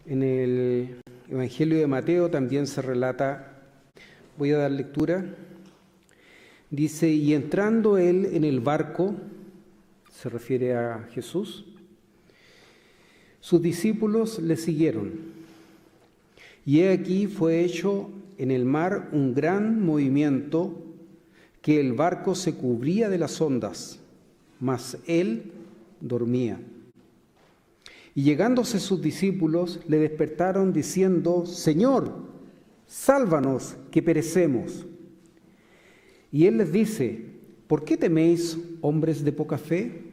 En el Evangelio de Mateo también se relata, voy a dar lectura, dice, y entrando él en el barco, se refiere a Jesús, sus discípulos le siguieron. Y he aquí fue hecho en el mar un gran movimiento, que el barco se cubría de las ondas, mas él dormía. Y llegándose sus discípulos, le despertaron diciendo, Señor, sálvanos, que perecemos. Y él les dice, ¿por qué teméis, hombres de poca fe?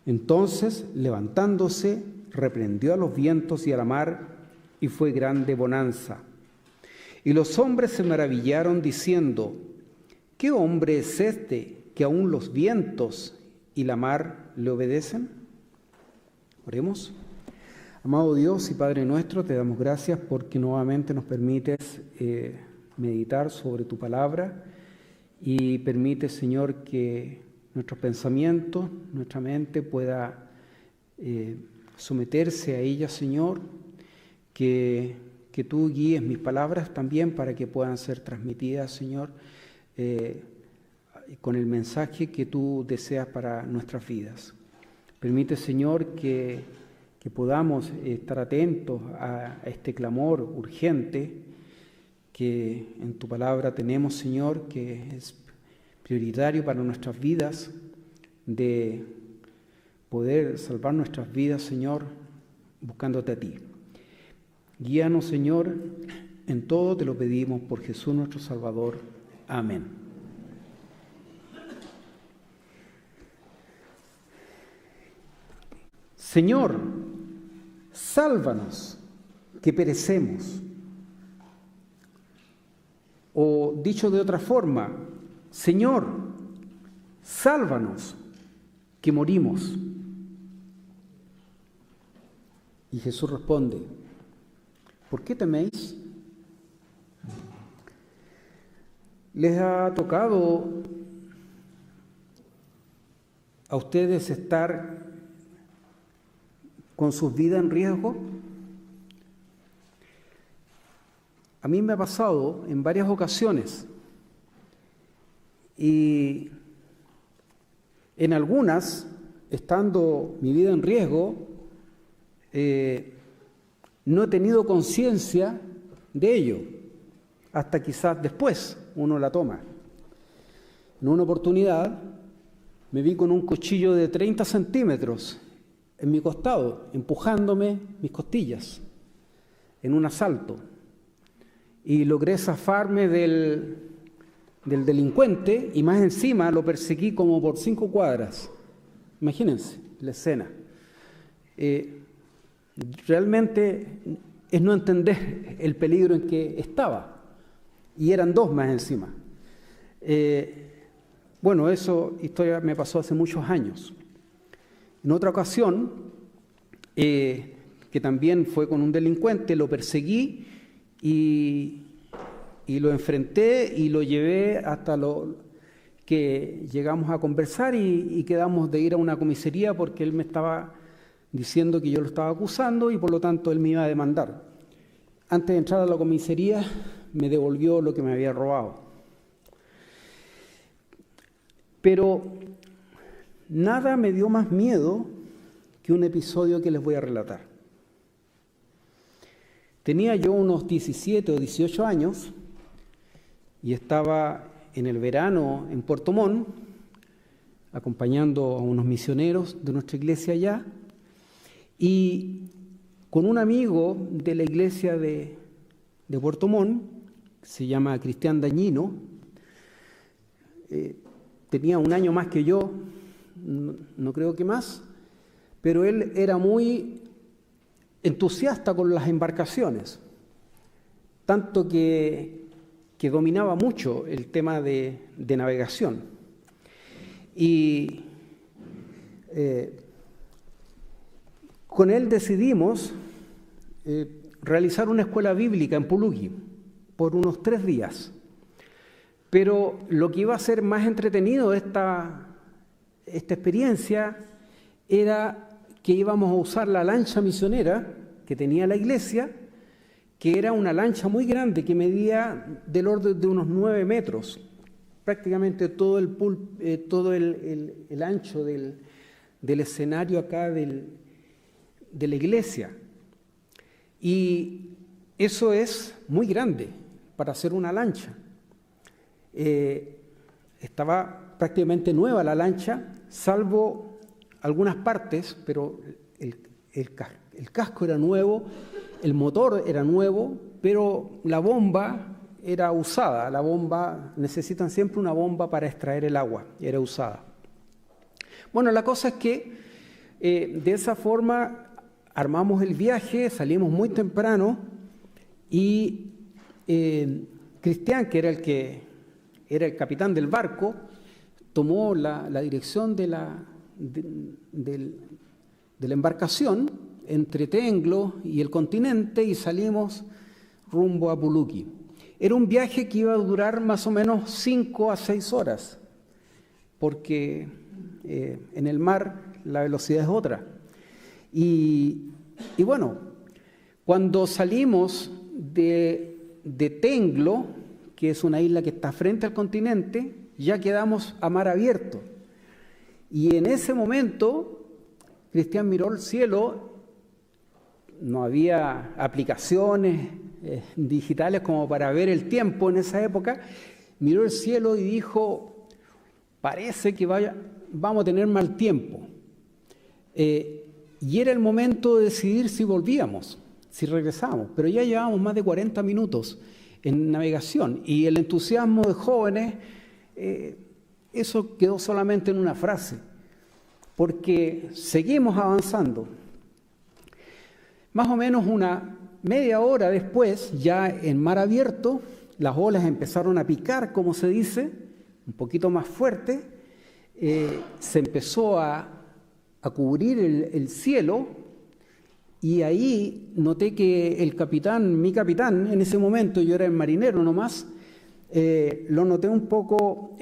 Entonces, levantándose, reprendió a los vientos y a la mar, y fue grande bonanza. Y los hombres se maravillaron diciendo, ¿qué hombre es este que aún los vientos y la mar le obedecen? Oremos. Amado Dios y Padre nuestro, te damos gracias porque nuevamente nos permites meditar sobre tu palabra y permites, Señor, que nuestros pensamientos, nuestra mente pueda someterse a ella, Señor, que tú guíes mis palabras también para que puedan ser transmitidas, Señor, con el mensaje que tú deseas para nuestras vidas. Permite, Señor, que podamos estar atentos a este clamor urgente que en tu palabra tenemos, Señor, que es prioritario para nuestras vidas, de poder salvar nuestras vidas, Señor, buscándote a ti. Guíanos, Señor, en todo te lo pedimos por Jesús nuestro Salvador. Amén. Señor, sálvanos, que perecemos. O dicho de otra forma, Señor, sálvanos, que morimos. Y Jesús responde, ¿por qué teméis? ¿Les ha tocado a ustedes estar con sus vidas en riesgo? A mí me ha pasado en varias ocasiones y en algunas, estando mi vida en riesgo, no he tenido conciencia de ello, hasta quizás después uno la toma. En una oportunidad me vi con un cuchillo de 30 centímetros en mi costado, empujándome mis costillas, en un asalto. Y logré zafarme del delincuente y más encima lo perseguí como por 5 cuadras. Imagínense la escena. Realmente es no entender el peligro en que estaba. Y eran 2 más encima. Bueno, eso historia me pasó hace muchos años. En otra ocasión, que también fue con un delincuente, lo perseguí y lo enfrenté y lo llevé hasta lo que llegamos a conversar y quedamos de ir a una comisaría porque él me estaba diciendo que yo lo estaba acusando y por lo tanto él me iba a demandar. Antes de entrar a la comisaría me devolvió lo que me había robado. Pero nada me dio más miedo que un episodio que les voy a relatar. Tenía yo unos 17 o 18 años y estaba en el verano en Puerto Montt, acompañando a unos misioneros de nuestra iglesia allá, y con un amigo de la iglesia de Puerto Montt, que se llama Cristian Dañino, tenía un año más que yo, no creo que más, pero él era muy entusiasta con las embarcaciones, tanto que dominaba mucho el tema de navegación. Y con él decidimos realizar una escuela bíblica en Pulugui por unos 3 días. Pero lo que iba a ser más entretenido esta experiencia era que íbamos a usar la lancha misionera, que que tenía la iglesia, que era una lancha muy grande que medía del orden de unos 9 metros, prácticamente todo el ancho del escenario acá de la iglesia. Y eso es muy grande para hacer una lancha. Estaba prácticamente nueva la lancha, salvo algunas partes, pero el casco era nuevo, el motor era nuevo, pero la bomba era usada. La bomba, necesitan siempre una bomba para extraer el agua, era usada. Bueno, la cosa es que de esa forma armamos el viaje, salimos muy temprano y Cristian, que era el capitán del barco, tomó la dirección de la embarcación entre Tenglo y el continente y salimos rumbo a Puluki. Era un viaje que iba a durar más o menos 5 a 6 horas, porque en el mar la velocidad es otra. Y bueno, cuando salimos de Tenglo, que es una isla que está frente al continente, ya quedamos a mar abierto. Y en ese momento, Cristian miró el cielo, no había aplicaciones digitales como para ver el tiempo en esa época, miró el cielo y dijo, parece que vamos a tener mal tiempo. Y era el momento de decidir si volvíamos, si regresábamos, pero ya llevábamos más de 40 minutos en navegación y el entusiasmo de jóvenes, eso quedó solamente en una frase, porque seguimos avanzando. Más o menos una media hora después, ya en mar abierto, las olas empezaron a picar, como se dice, un poquito más fuerte, se empezó a cubrir el cielo, y ahí noté que mi capitán, en ese momento, yo era el marinero nomás, lo noté un poco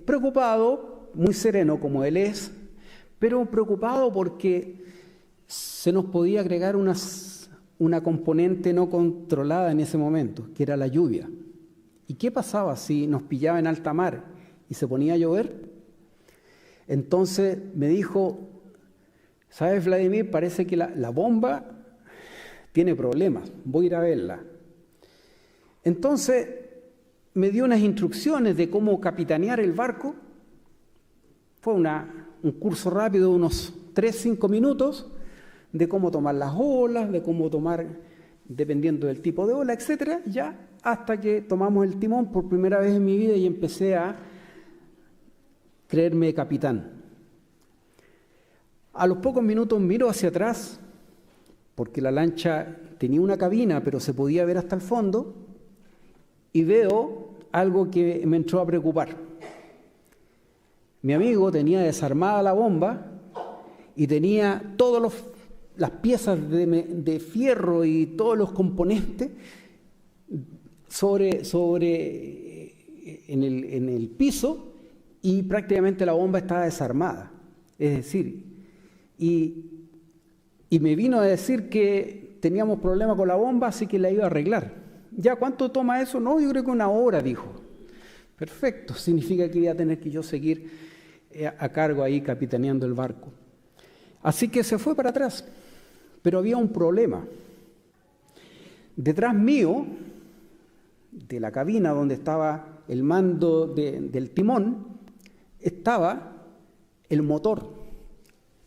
preocupado, muy sereno como él es, pero preocupado porque se nos podía agregar una componente no controlada en ese momento, que era la lluvia. ¿Y qué pasaba si nos pillaba en alta mar y se ponía a llover? Entonces me dijo, ¿sabes, Vladimir? Parece que la bomba tiene problemas, voy a ir a verla. Entonces me dio unas instrucciones de cómo capitanear el barco. Fue un curso rápido de unos 3-5 minutos de cómo tomar las olas, de cómo tomar, dependiendo del tipo de ola, etcétera, ya hasta que tomamos el timón por primera vez en mi vida y empecé a creerme capitán. A los pocos minutos miro hacia atrás, porque la lancha tenía una cabina, pero se podía ver hasta el fondo, y veo algo que me entró a preocupar. Mi amigo tenía desarmada la bomba y tenía todas las piezas de fierro y todos los componentes en el piso, y prácticamente la bomba estaba desarmada. Es decir, y me vino a decir que teníamos problemas con la bomba, así que la iba a arreglar. ¿Ya cuánto toma eso? No, yo creo que 1 hora, dijo. Perfecto, significa que iba a tener que yo seguir a cargo ahí capitaneando el barco. Así que se fue para atrás, pero había un problema. Detrás mío, de la cabina donde estaba el mando del timón, estaba el motor,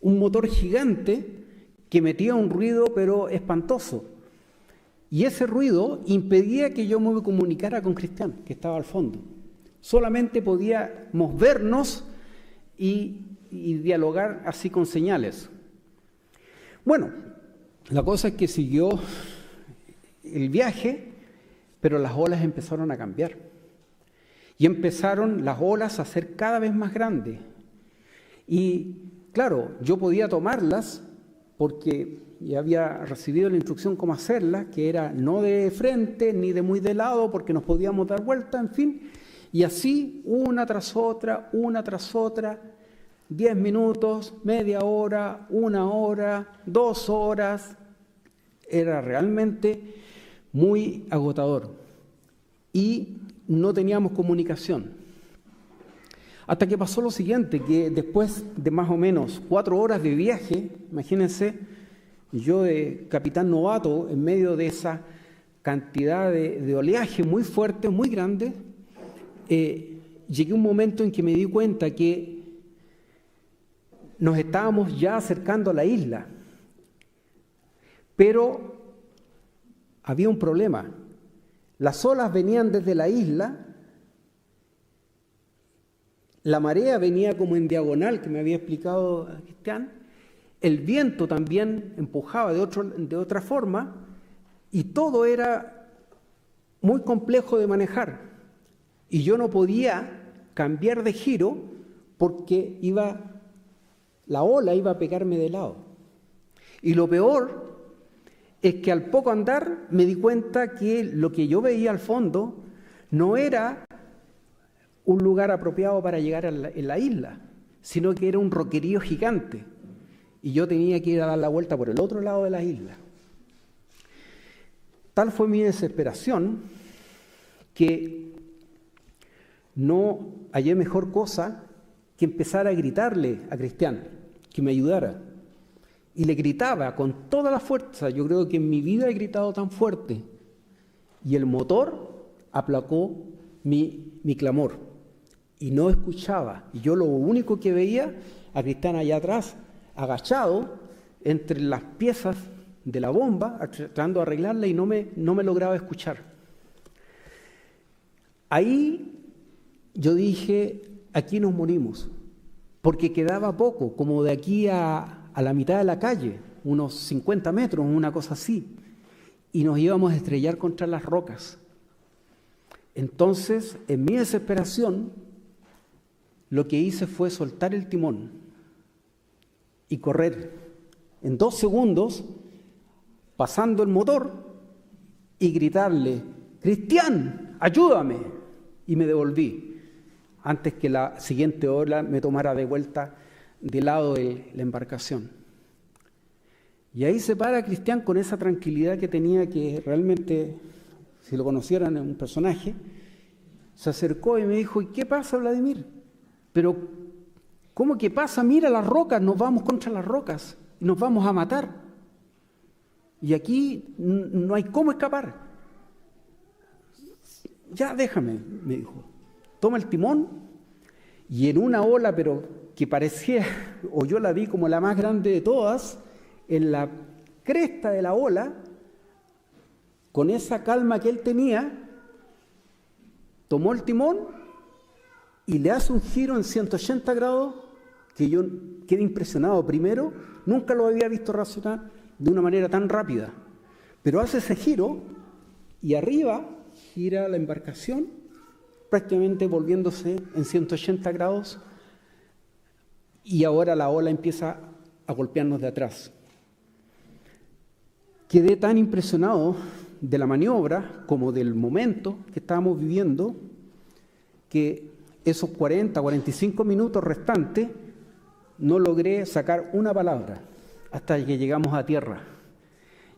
un motor gigante que metía un ruido pero espantoso. Y ese ruido impedía que yo me comunicara con Cristian, que estaba al fondo. Solamente podíamos vernos y dialogar así con señales. Bueno, la cosa es que siguió el viaje, pero las olas empezaron a cambiar. Y empezaron las olas a ser cada vez más grandes. Y claro, yo podía tomarlas porque ya había recibido la instrucción cómo hacerlas, que era no de frente ni de muy de lado, porque nos podíamos dar vuelta, en fin. Y así, una tras otra, 10 minutos, media hora, 1 hora, 2 horas, Era realmente muy agotador y no teníamos comunicación. Hasta que pasó lo siguiente, que después de más o menos 4 horas de viaje, imagínense, yo de capitán novato en medio de esa cantidad de oleaje muy fuerte, muy grande, llegué a un momento en que me di cuenta que nos estábamos ya acercando a la isla, pero había un problema. Las olas venían desde la isla, la marea venía como en diagonal, que me había explicado Cristian, el viento también empujaba de otra forma, y todo era muy complejo de manejar. Y yo no podía cambiar de giro porque la ola iba a pegarme de lado. Y lo peor es que al poco andar me di cuenta que lo que yo veía al fondo no era un lugar apropiado para llegar en la isla, sino que era un roquerío gigante. Y yo tenía que ir a dar la vuelta por el otro lado de la isla. Tal fue mi desesperación que no hallé mejor cosa que empezar a gritarle a Cristian que me ayudara. Y le gritaba con toda la fuerza. Yo creo que en mi vida he gritado tan fuerte. Y el motor aplacó mi clamor. Y no escuchaba. Y yo lo único que veía a Cristian allá atrás, agachado entre las piezas de la bomba, tratando de arreglarla, y no me lograba escuchar. Ahí yo dije, aquí nos morimos, porque quedaba poco, como de aquí a la mitad de la calle, unos 50 metros, una cosa así, y nos íbamos a estrellar contra las rocas. Entonces, en mi desesperación, lo que hice fue soltar el timón y correr en 2 segundos, pasando el motor, y gritarle, Cristian, ayúdame, y me devolví, antes que la siguiente ola me tomara de vuelta del lado de la embarcación. Y ahí se para Cristian con esa tranquilidad que tenía, que realmente, si lo conocieran, es un personaje. Se acercó y me dijo, ¿y qué pasa, Vladimir? Pero, ¿cómo que pasa? Mira las rocas, nos vamos contra las rocas y nos vamos a matar. Y aquí no hay cómo escapar. Ya, déjame, me dijo. Toma el timón, y en una ola, pero que parecía, o yo la vi como la más grande de todas, en la cresta de la ola, con esa calma que él tenía, tomó el timón y le hace un giro en 180 grados que yo quedé impresionado. Primero, nunca lo había visto reaccionar de una manera tan rápida, pero hace ese giro y arriba gira la embarcación, prácticamente volviéndose en 180 grados, y ahora la ola empieza a golpearnos de atrás. Quedé tan impresionado de la maniobra como del momento que estábamos viviendo, que esos 45 minutos restantes no logré sacar una palabra hasta que llegamos a tierra.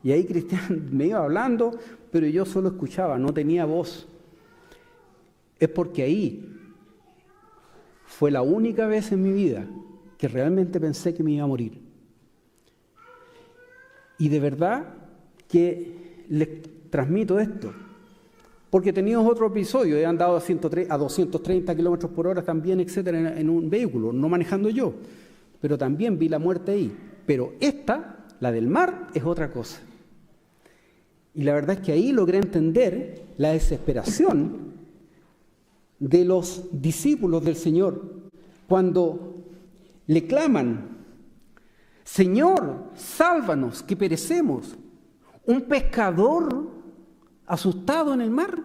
Y ahí Cristian me iba hablando, pero yo solo escuchaba, no tenía voz. Es porque ahí fue la única vez en mi vida que realmente pensé que me iba a morir. Y de verdad que les transmito esto, porque he tenido otro episodio, he andado a 230 kilómetros por hora también, etcétera, en un vehículo, no manejando yo, pero también vi la muerte ahí. Pero esta, la del mar, es otra cosa. Y la verdad es que ahí logré entender la desesperación de los discípulos del Señor cuando le claman, Señor, sálvanos, que perecemos. Un pescador asustado en el mar,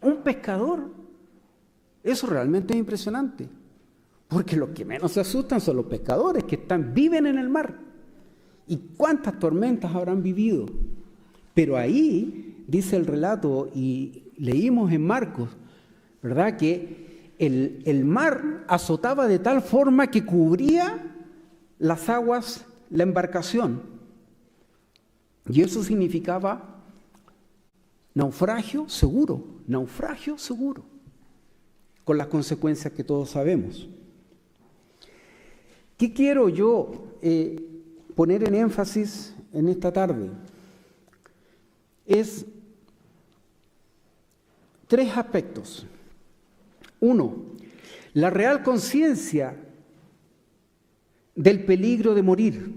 un pescador. Eso realmente es impresionante, porque los que menos se asustan son los pescadores que viven en el mar. ¿Y cuántas tormentas habrán vivido? Pero ahí dice el relato, y leímos en Marcos, ¿verdad?, que el mar azotaba de tal forma que cubría las aguas la embarcación. Y eso significaba naufragio seguro, con las consecuencias que todos sabemos. ¿Qué quiero yo poner en énfasis en esta tarde? Es 3 aspectos. 1, la real conciencia del peligro de morir.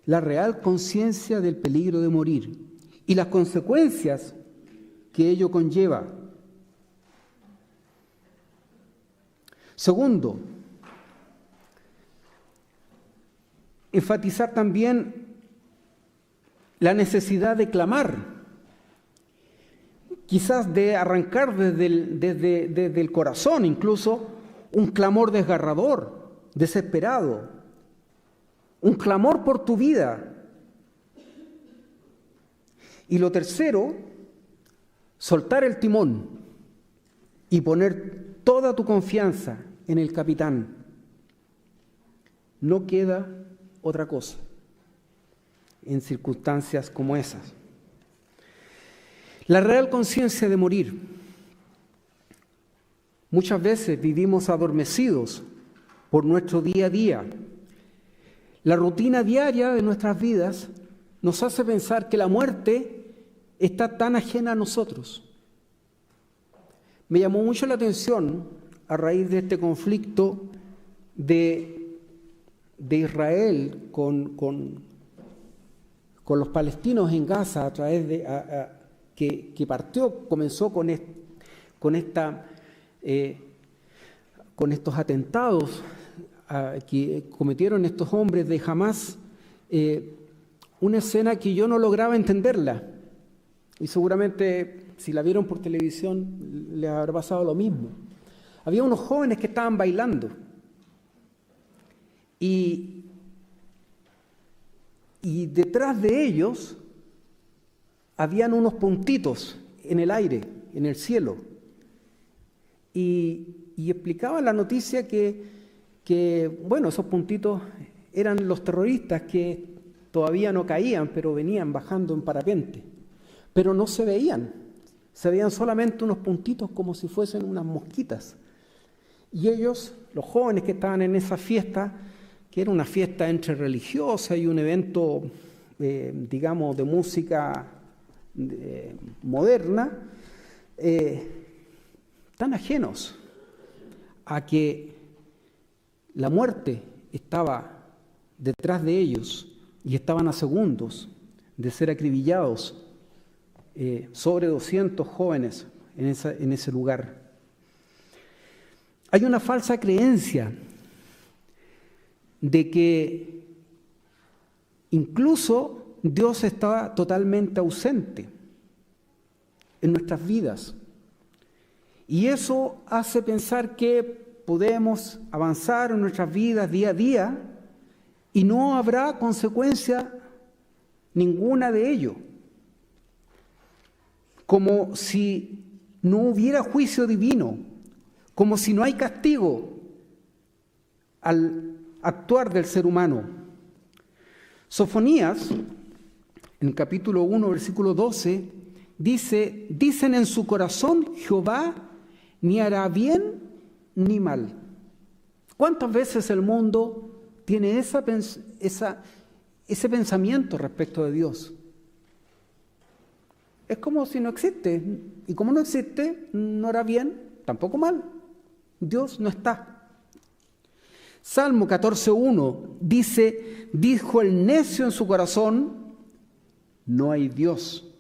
La real conciencia del peligro de morir y las consecuencias que ello conlleva. 2, enfatizar también la necesidad de clamar, quizás de arrancar desde el corazón incluso un clamor desgarrador, desesperado, un clamor por tu vida. Y lo tercero, soltar el timón y poner toda tu confianza en el capitán. No queda otra cosa en circunstancias como esas. La real conciencia de morir. Muchas veces vivimos adormecidos por nuestro día a día. La rutina diaria de nuestras vidas nos hace pensar que la muerte está tan ajena a nosotros. Me llamó mucho la atención a raíz de este conflicto de Israel con los palestinos en Gaza a través de que comenzó con estos atentados que cometieron estos hombres de Hamás, una escena que yo no lograba entenderla. Y seguramente si la vieron por televisión les habrá pasado lo mismo. Había unos jóvenes que estaban bailando y detrás de ellos habían unos puntitos en el aire, en el cielo. Y explicaba la noticia que, bueno, esos puntitos eran los terroristas que todavía no caían, pero venían bajando en parapente. Pero no se veían solamente unos puntitos como si fuesen unas mosquitas. Y ellos, los jóvenes que estaban en esa fiesta, que era una fiesta entre religiosa y un evento, digamos, de música moderna, tan ajenos a que la muerte estaba detrás de ellos y estaban a segundos de ser acribillados, sobre 200 jóvenes en ese lugar. Hay una falsa creencia de que incluso Dios está totalmente ausente en nuestras vidas. Y eso hace pensar que podemos avanzar en nuestras vidas día a día y no habrá consecuencia ninguna de ello. Como si no hubiera juicio divino, como si no hay castigo al actuar del ser humano. Sofonías, en el capítulo 1, versículo 12, dicen en su corazón, Jehová ni hará bien ni mal. ¿Cuántas veces el mundo tiene ese pensamiento respecto de Dios? Es como si no existe. Y como no existe, no hará bien, tampoco mal. Dios no está. Salmo 14:1 dice, dijo el necio en su corazón, no hay Dios.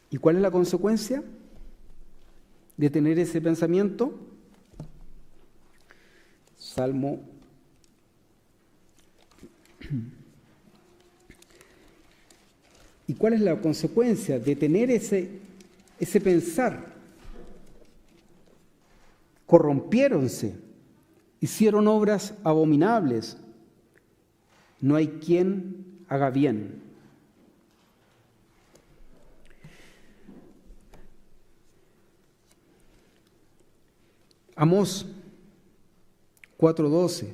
¿Y cuál es la consecuencia de tener ese pensamiento? Salmo ¿Y cuál es la consecuencia de tener ese pensar? Corrompiéronse, hicieron obras abominables, no hay quien haga bien. Amós 4:12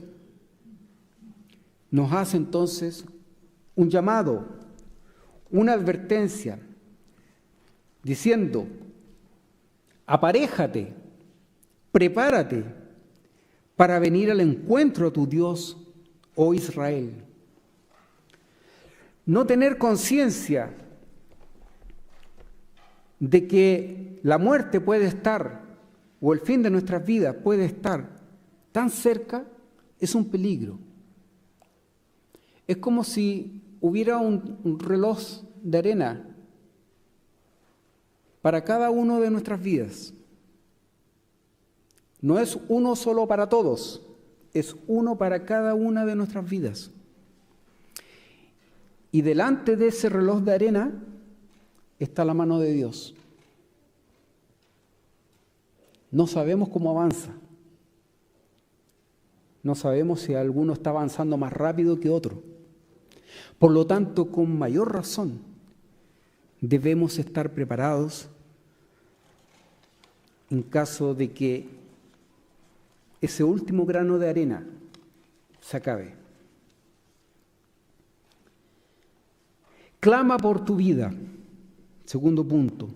nos hace entonces un llamado, una advertencia, diciendo: aparéjate, prepárate para venir al encuentro a tu Dios, oh Israel. No tener conciencia de que la muerte puede estar, o el fin de nuestras vidas puede estar tan cerca, es un peligro. Es como si hubiera un reloj de arena para cada uno de nuestras vidas. No es uno solo para todos, es uno para cada una de nuestras vidas. Y delante de ese reloj de arena está la mano de Dios. No sabemos cómo avanza. No sabemos si alguno está avanzando más rápido que otro. Por lo tanto, con mayor razón, debemos estar preparados en caso de que ese último grano de arena se acabe. Clama por tu vida. Segundo punto.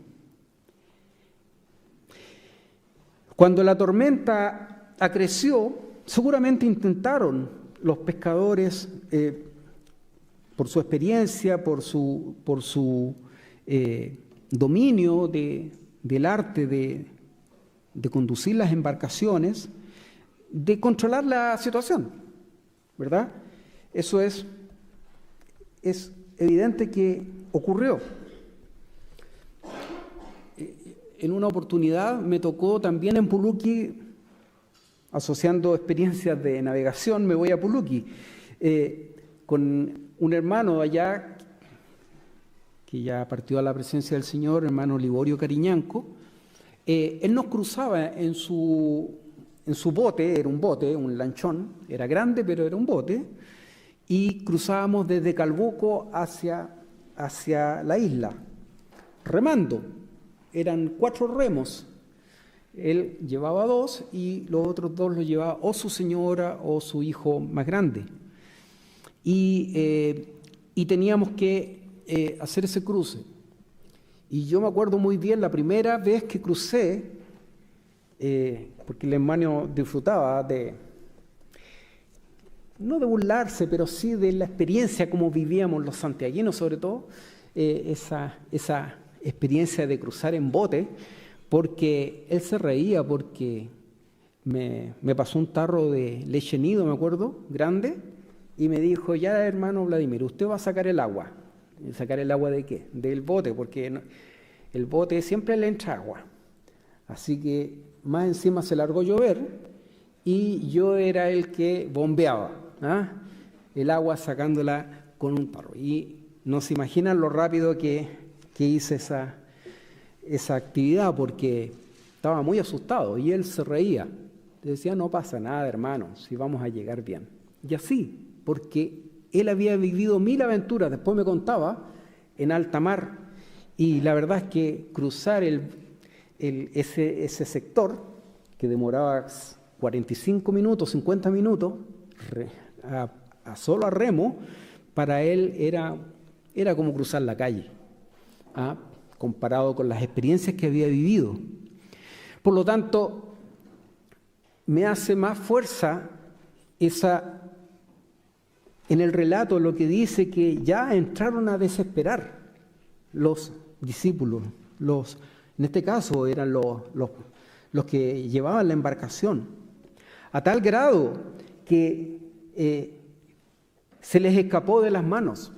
Cuando la tormenta acreció, seguramente intentaron los pescadores, por su experiencia, por su dominio del arte de conducir las embarcaciones, de controlar la situación, ¿verdad? Eso es evidente que ocurrió. En una oportunidad me tocó también en Puluqui, asociando experiencias de navegación, me voy a Puluqui, con un hermano allá, que ya partió a la presencia del Señor, hermano Liborio Cariñanco. Él nos cruzaba en su bote, era un bote, un lanchón, era grande, pero era un bote, y cruzábamos desde Calbuco hacia la isla, remando. Eran 4 remos. Él llevaba 2 y los otros 2 los llevaba o su señora o su hijo más grande. Y teníamos que hacer ese cruce. Y yo me acuerdo muy bien la primera vez que crucé, porque el hermano disfrutaba no de burlarse, pero sí de la experiencia como vivíamos los santiaguinos, sobre todo, esa experiencia de cruzar en bote, porque él se reía porque me pasó un tarro de leche nido, me acuerdo, grande, y me dijo: ya, hermano Vladimir, usted va a sacar el agua. ¿Sacar el agua de qué? Del bote, porque el bote siempre le entra agua. Así que más encima se largó a llover y yo era el que bombeaba el agua sacándola con un tarro. Y no se imaginan lo rápido que hice esa actividad, porque estaba muy asustado y él se reía. Decía: no pasa nada, hermano, si vamos a llegar bien. Y así, porque él había vivido 1000 aventuras, después me contaba, en alta mar. Y la verdad es que cruzar ese sector, que demoraba 45 minutos, 50 minutos, solo a remo, para él era como cruzar la calle, comparado con las experiencias que había vivido. Por lo tanto, me hace más fuerza en el relato lo que dice que ya entraron a desesperar los discípulos, en este caso eran los que llevaban la embarcación, a tal grado que se les escapó de las manos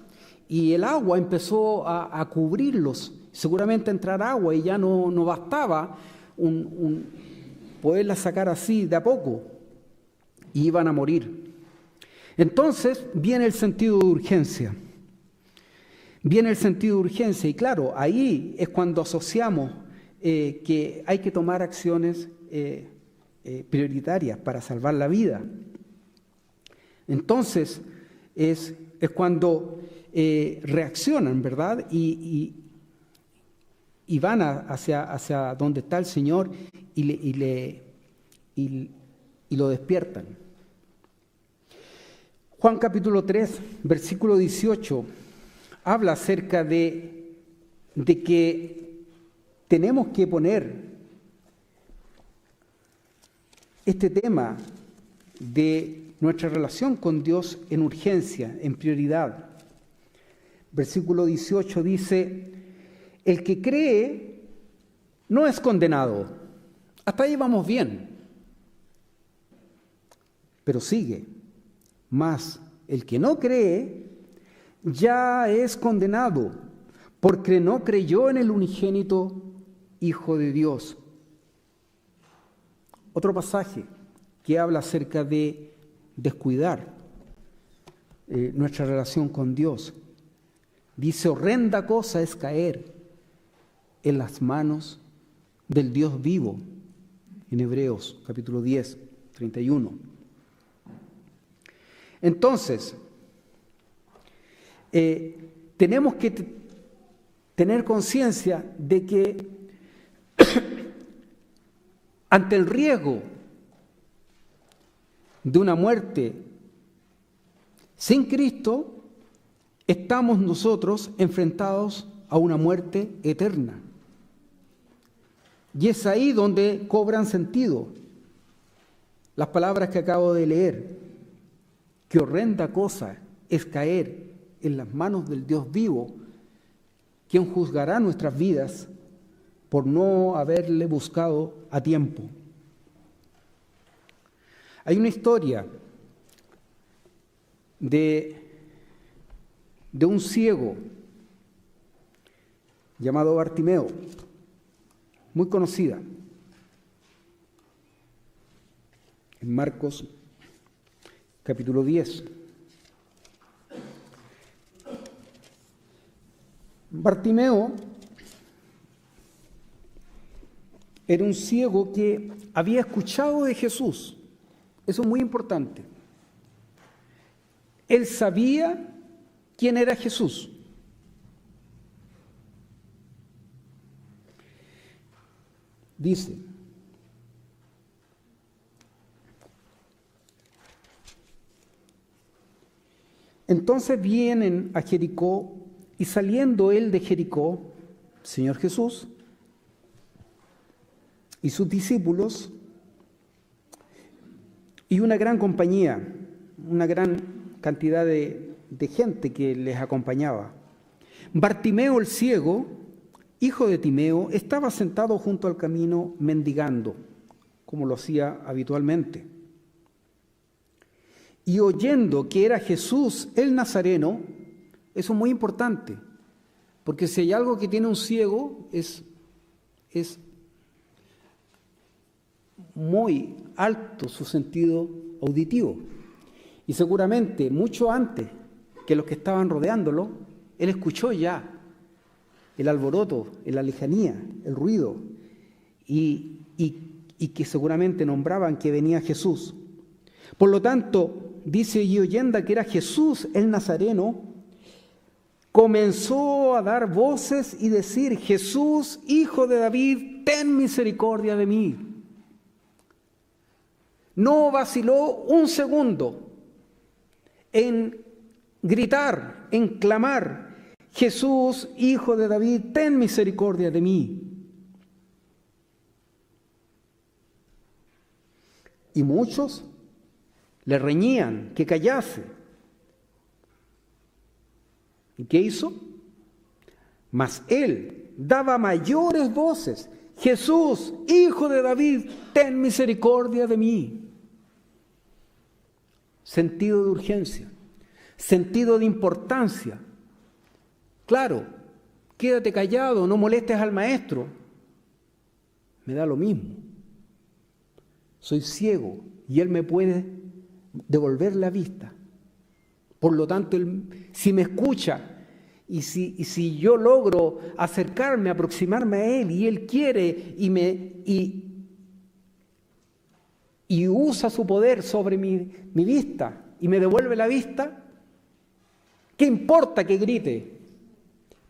y el agua empezó a cubrirlos. Seguramente entrar agua y ya no bastaba poderla sacar así de a poco, y iban a morir. Entonces viene el sentido de urgencia. Y claro, ahí es cuando asociamos que hay que tomar acciones prioritarias para salvar la vida. Entonces es cuando reaccionan, ¿verdad? Y van hacia donde está el Señor y lo despiertan. Juan capítulo 3, versículo 18, habla acerca de que tenemos que poner este tema de nuestra relación con Dios en urgencia, en prioridad. Versículo 18 dice: el que cree no es condenado. Hasta ahí vamos bien. Pero sigue: mas el que no cree ya es condenado, porque no creyó en el unigénito Hijo de Dios. Otro pasaje que habla acerca de descuidar nuestra relación con Dios. Dice: horrenda cosa es caer en las manos del Dios vivo, en Hebreos capítulo 10, 31. Entonces, tenemos que tener conciencia de que ante el riesgo de una muerte sin Cristo, estamos nosotros enfrentados a una muerte eterna. Y es ahí donde cobran sentido las palabras que acabo de leer. Qué horrenda cosa es caer en las manos del Dios vivo, quien juzgará nuestras vidas por no haberle buscado a tiempo. Hay una historia de un ciego llamado Bartimeo, muy conocida, en Marcos capítulo 10. Bartimeo era un ciego que había escuchado de Jesús. Eso es muy importante. Él sabía quién era Jesús. Dice: entonces vienen a Jericó, y saliendo él de Jericó, Señor Jesús y sus discípulos, y una gran compañía, una gran cantidad de gente que les acompañaba. Bartimeo el ciego, hijo de Timeo, estaba sentado junto al camino mendigando, como lo hacía habitualmente. Y oyendo que era Jesús el Nazareno, eso es muy importante, porque si hay algo que tiene un ciego es muy alto su sentido auditivo. Y seguramente mucho antes que los que estaban rodeándolo, él escuchó ya el alboroto, la lejanía, el ruido, y que seguramente nombraban que venía Jesús. Por lo tanto, dice: y oyendo que era Jesús el Nazareno, comenzó a dar voces y decir: Jesús, hijo de David, ten misericordia de mí. No vaciló un segundo en gritar, en clamar: Jesús, hijo de David, ten misericordia de mí. Y muchos le reñían que callase. ¿Y qué hizo? Mas él daba mayores voces: Jesús, hijo de David, ten misericordia de mí. Sentido de urgencia, sentido de importancia. Claro, quédate callado, no molestes al maestro. Me da lo mismo. Soy ciego y él me puede devolver la vista. Por lo tanto, si me escucha y si yo logro acercarme, aproximarme a él, y él quiere y usa su poder sobre mi vista y me devuelve la vista, ¿qué importa que grite?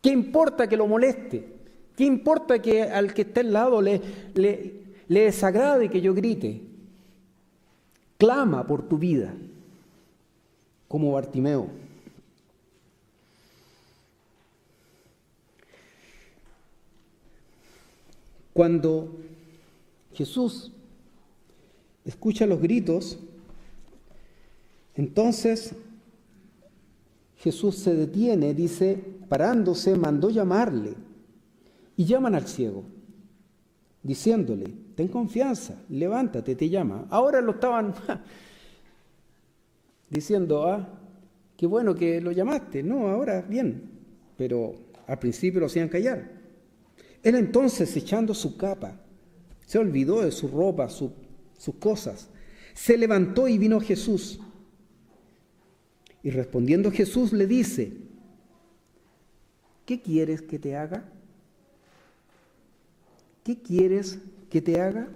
¿Qué importa que lo moleste? ¿Qué importa que al que esté al lado le desagrade que yo grite? Clama por tu vida. como Bartimeo. Cuando Jesús escucha los gritos, entonces Jesús se detiene, dice, parándose, mandó llamarle. Y llaman al ciego, diciéndole, ten confianza, levántate, te llama. Ahora lo estaban diciendo, qué bueno que lo llamaste. No, ahora bien, pero al principio lo hacían callar. Él entonces, echando su capa, se olvidó de su ropa, sus cosas, se levantó y vino a Jesús. Y respondiendo Jesús le dice, ¿qué quieres que te haga? ¿Qué quieres que te haga?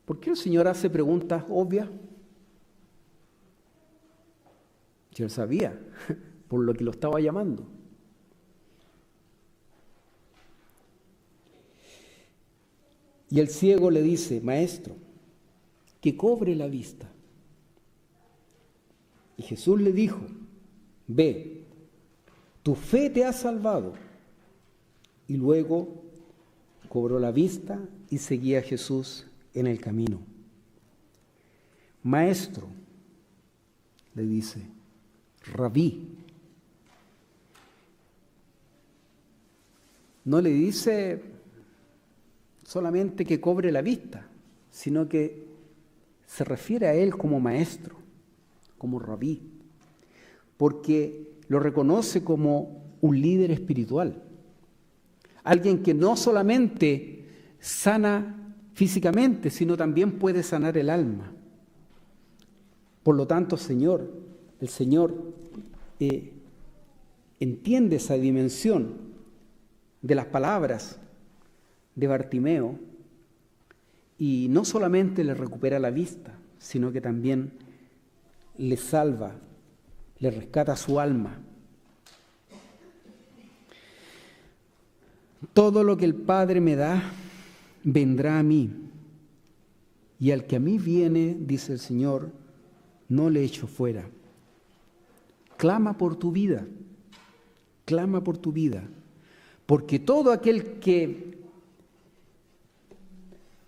¿Por qué el Señor hace preguntas obvias? Si él sabía por lo que lo estaba llamando. Y el ciego le dice, maestro, que cobre la vista. Y Jesús le dijo, ve, tu fe te ha salvado. Y luego cobró la vista y seguía a Jesús en el camino. Maestro, le dice, rabí. No le dice solamente que cobre la vista, sino que se refiere a él como maestro, como rabí, porque lo reconoce como un líder espiritual, alguien que no solamente sana físicamente, sino también puede sanar el alma. Por lo tanto, el Señor entiende esa dimensión de las palabras de Bartimeo y no solamente le recupera la vista, sino que también le salva, le rescata su alma. Todo lo que el Padre me da, vendrá a mí, y al que a mí viene, dice el Señor, no le echo fuera. Clama por tu vida, porque todo aquel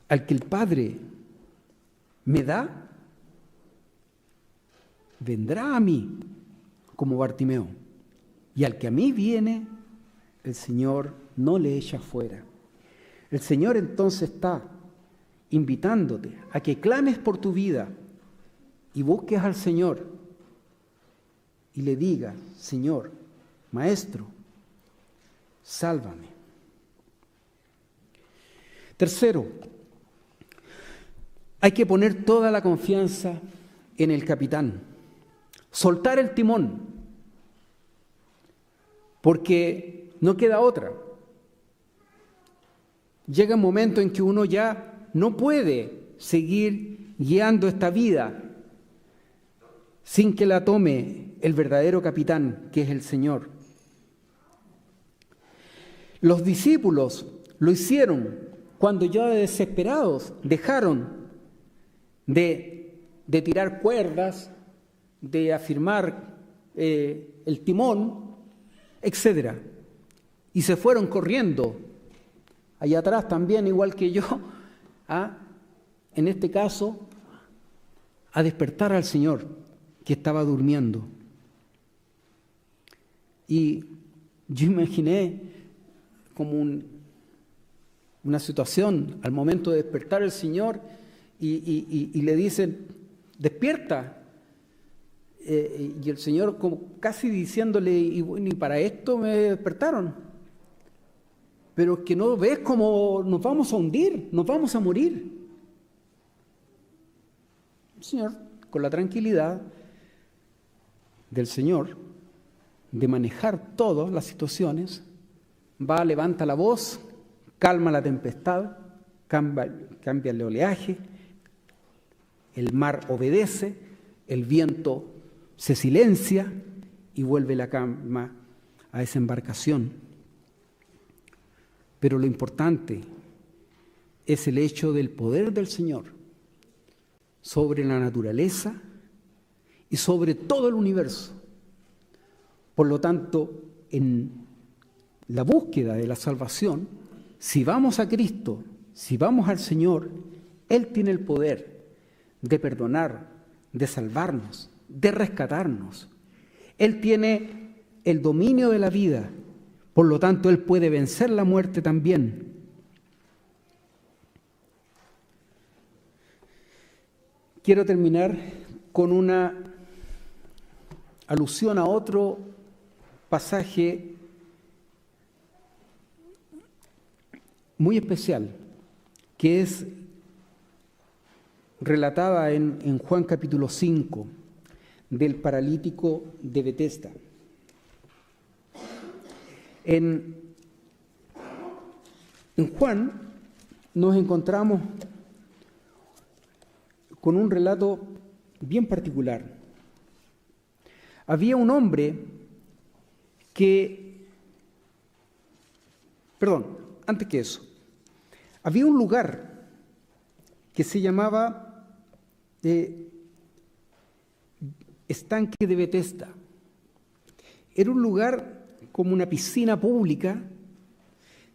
al que el Padre me da, vendrá a mí, como Bartimeo, y al que a mí viene, el Señor no le echa fuera. El Señor entonces está invitándote a que clames por tu vida y busques al Señor y le digas, Señor, Maestro, sálvame. Tercero, hay que poner toda la confianza en el capitán, soltar el timón, porque no queda otra. Llega un momento en que uno ya no puede seguir guiando esta vida sin que la tome el verdadero capitán, que es el Señor. Los discípulos lo hicieron cuando ya desesperados dejaron de tirar cuerdas, de afirmar el timón, etc. Y se fueron corriendo. Allá atrás también, igual que yo, en este caso, a despertar al Señor que estaba durmiendo. Y yo imaginé como una situación al momento de despertar al Señor y le dicen, despierta. Y el Señor como casi diciéndole, y bueno, y para esto me despertaron. Pero es que no ves cómo nos vamos a hundir, nos vamos a morir. El Señor, con la tranquilidad del Señor, de manejar todas las situaciones, va, levanta la voz, calma la tempestad, cambia el oleaje, el mar obedece, el viento se silencia y vuelve la calma a esa embarcación. Pero lo importante es el hecho del poder del Señor sobre la naturaleza y sobre todo el universo. Por lo tanto, en la búsqueda de la salvación, si vamos a Cristo, si vamos al Señor, Él tiene el poder de perdonar, de salvarnos, de rescatarnos. Él tiene el dominio de la vida, por lo tanto, Él puede vencer la muerte también. Quiero terminar con una alusión a otro pasaje muy especial, que es relatada en Juan capítulo 5, del paralítico de Betesda. En Juan nos encontramos con un relato bien particular. Había un hombre antes que eso, había un lugar que se llamaba Estanque de Betesda. Era un lugar como una piscina pública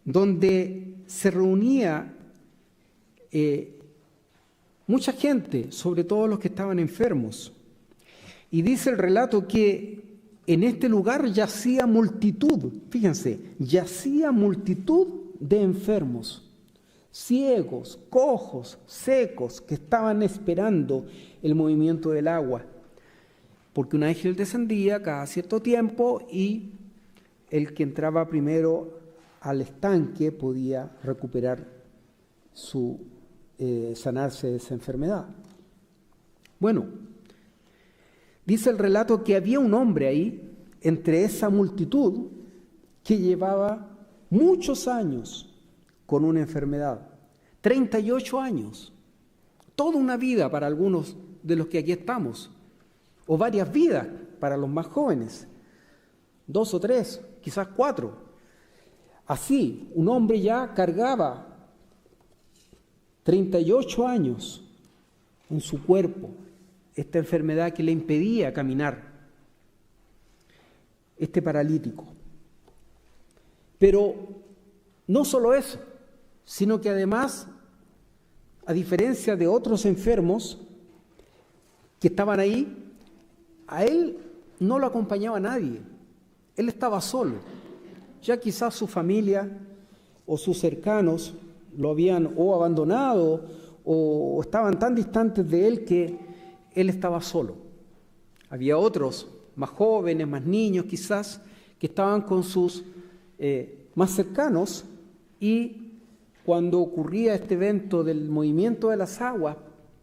donde se reunía mucha gente, sobre todo los que estaban enfermos. Y dice el relato que en este lugar yacía multitud, fíjense, yacía multitud de enfermos, ciegos, cojos, secos, que estaban esperando el movimiento del agua, porque un ángel descendía cada cierto tiempo y el que entraba primero al estanque podía recuperar sanarse de esa enfermedad. Bueno, dice el relato que había un hombre ahí, entre esa multitud, que llevaba muchos años con una enfermedad, 38 años, toda una vida para algunos de los que aquí estamos, o varias vidas para los más jóvenes, 2 o 3, quizás 4. Así, un hombre ya cargaba 38 años en su cuerpo, esta enfermedad que le impedía caminar, este paralítico. Pero no solo eso, sino que además, a diferencia de otros enfermos que estaban ahí, a él no lo acompañaba nadie, él estaba solo. Ya quizás su familia o sus cercanos lo habían o abandonado o estaban tan distantes de él que él estaba solo. Había otros, más jóvenes, más niños quizás, que estaban con sus más cercanos, y cuando ocurría este evento del movimiento de las aguas,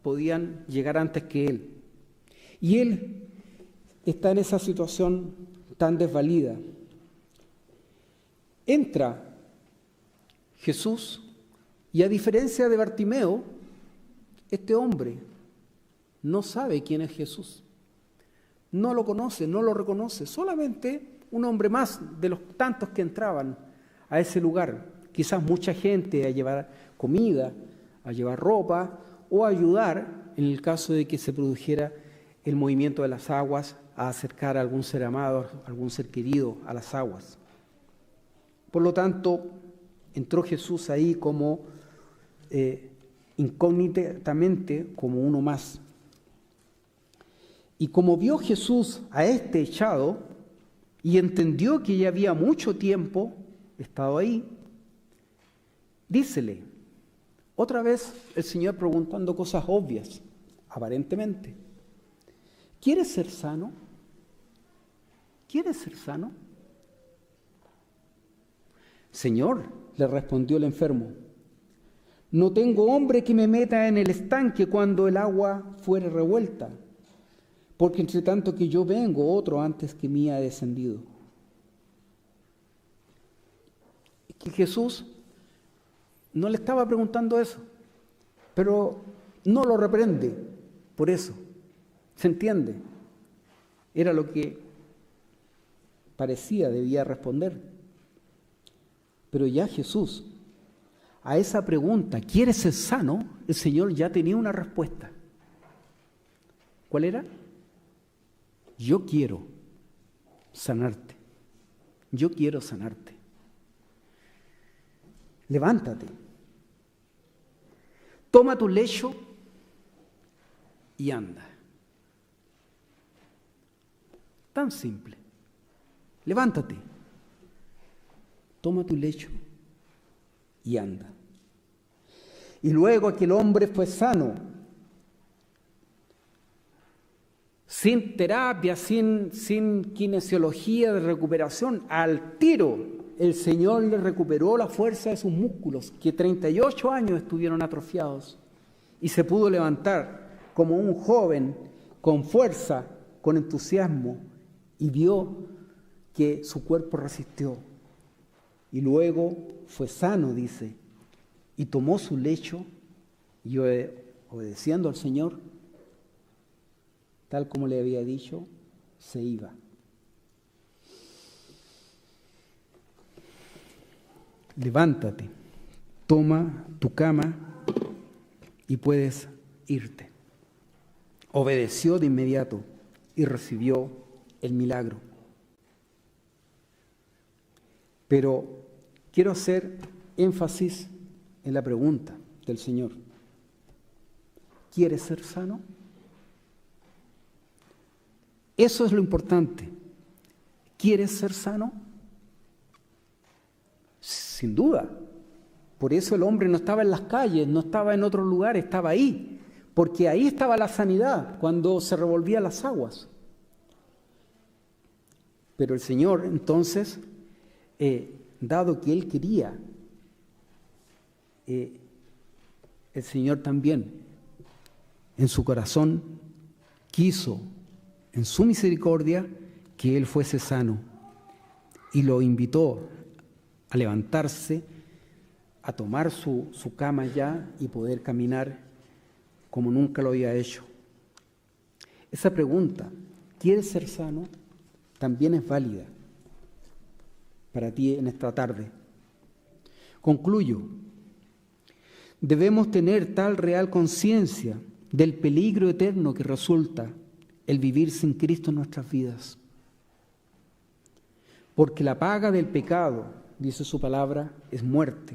podían llegar antes que él. Y él está en esa situación tan desvalida. Entra Jesús y, a diferencia de Bartimeo, este hombre no sabe quién es Jesús. No lo conoce, no lo reconoce. Solamente un hombre más de los tantos que entraban a ese lugar. Quizás mucha gente a llevar comida, a llevar ropa o a ayudar en el caso de que se produjera el movimiento de las aguas, a acercar a algún ser amado, a algún ser querido a las aguas. Por lo tanto, entró Jesús ahí como incógnitamente, como uno más. Y como vio Jesús a este echado y entendió que ya había mucho tiempo estado ahí, dícele, otra vez el Señor preguntando cosas obvias, aparentemente: ¿quieres ser sano? ¿Quieres ser sano? Señor, le respondió el enfermo, no tengo hombre que me meta en el estanque cuando el agua fuere revuelta, porque entre tanto que yo vengo, otro antes que mí ha descendido. Es que Jesús no le estaba preguntando eso, pero no lo reprende por eso. ¿Se entiende? Era lo que parecía debía responder. Pero ya Jesús, a esa pregunta, ¿quieres ser sano?, el Señor ya tenía una respuesta. ¿Cuál era? Yo quiero sanarte. Yo quiero sanarte. Levántate. Toma tu lecho y anda. Tan simple. Levántate. Toma tu lecho y anda. Y luego aquel hombre fue sano. Sin terapia, sin kinesiología de recuperación, al tiro el Señor le recuperó la fuerza de sus músculos, que 38 años estuvieron atrofiados, y se pudo levantar como un joven con fuerza, con entusiasmo, y vio que su cuerpo resistió. Y luego fue sano, dice, y tomó su lecho y obedeciendo al Señor, tal como le había dicho, se iba. Levántate, toma tu cama y puedes irte. Obedeció de inmediato y recibió el milagro. Pero quiero hacer énfasis en la pregunta del Señor. ¿Quieres ser sano? Eso es lo importante. ¿Quieres ser sano? Sin duda. Por eso el hombre no estaba en las calles, no estaba en otro lugar, estaba ahí. Porque ahí estaba la sanidad cuando se revolvían las aguas. Pero el Señor, entonces, dado que Él quería, el Señor también, en su corazón, quiso, en su misericordia, que él fuese sano. Y lo invitó a levantarse, a tomar su cama ya y poder caminar como nunca lo había hecho. Esa pregunta, ¿quieres ser sano?, también es válida para ti en esta tarde. Concluyo. Debemos tener tal real conciencia del peligro eterno que resulta el vivir sin Cristo en nuestras vidas. Porque la paga del pecado, dice su palabra, es muerte.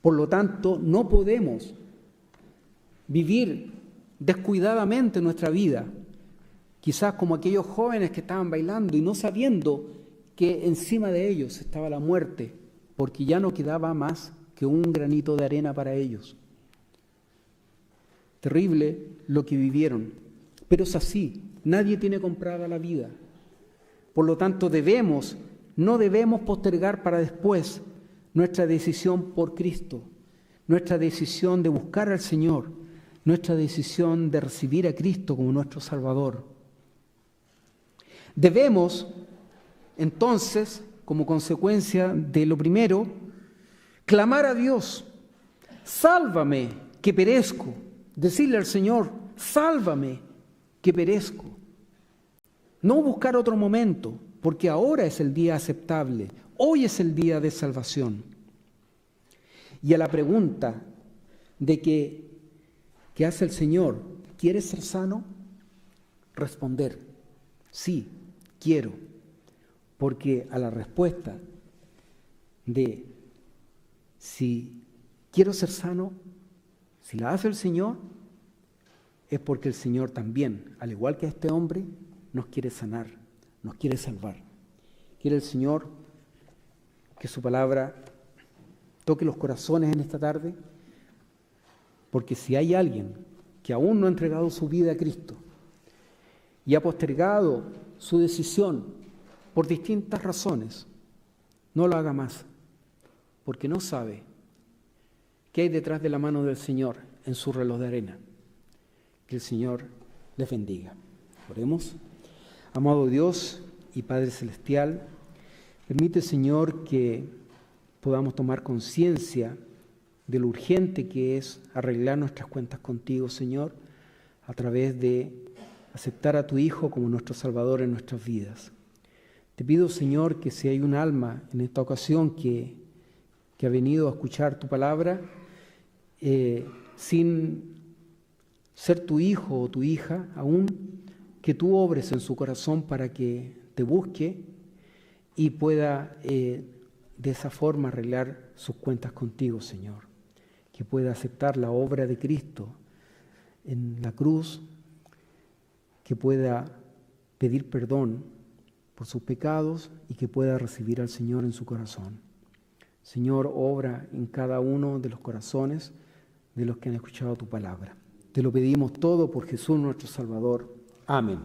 Por lo tanto, no podemos vivir descuidadamente nuestra vida, quizás como aquellos jóvenes que estaban bailando y no sabiendo que encima de ellos estaba la muerte, porque ya no quedaba más que un granito de arena para ellos. Terrible lo que vivieron, pero es así, nadie tiene comprada la vida. Por lo tanto, no debemos postergar para después nuestra decisión por Cristo, nuestra decisión de buscar al Señor, nuestra decisión de recibir a Cristo como nuestro Salvador. Debemos, entonces, como consecuencia de lo primero, clamar a Dios, sálvame, que perezco. Decirle al Señor, sálvame, que perezco. No buscar otro momento, porque ahora es el día aceptable, hoy es el día de salvación. Y a la pregunta de ¿qué hace el Señor? ¿Quieres ser sano? Responder, sí, quiero. Porque a la respuesta de si quiero ser sano, si la hace el Señor, es porque el Señor también, al igual que a este hombre, nos quiere sanar, nos quiere salvar. Quiere el Señor que su palabra toque los corazones en esta tarde, porque si hay alguien que aún no ha entregado su vida a Cristo y ha postergado su decisión por distintas razones, no lo haga más, porque no sabe qué hay detrás de la mano del Señor en su reloj de arena. Que el Señor les bendiga. Oremos. Amado Dios y Padre Celestial, permite, Señor, que podamos tomar conciencia de lo urgente que es arreglar nuestras cuentas contigo, Señor, a través de aceptar a tu Hijo como nuestro Salvador en nuestras vidas. Te pido, Señor, que si hay un alma en esta ocasión que ha venido a escuchar tu palabra sin ser tu hijo o tu hija, aún que tú obres en su corazón para que te busque y pueda de esa forma arreglar sus cuentas contigo, Señor. Que pueda aceptar la obra de Cristo en la cruz, que pueda pedir perdón por sus pecados y que pueda recibir al Señor en su corazón. Señor, obra en cada uno de los corazones de los que han escuchado tu palabra. Te lo pedimos todo por Jesús nuestro Salvador. Amén.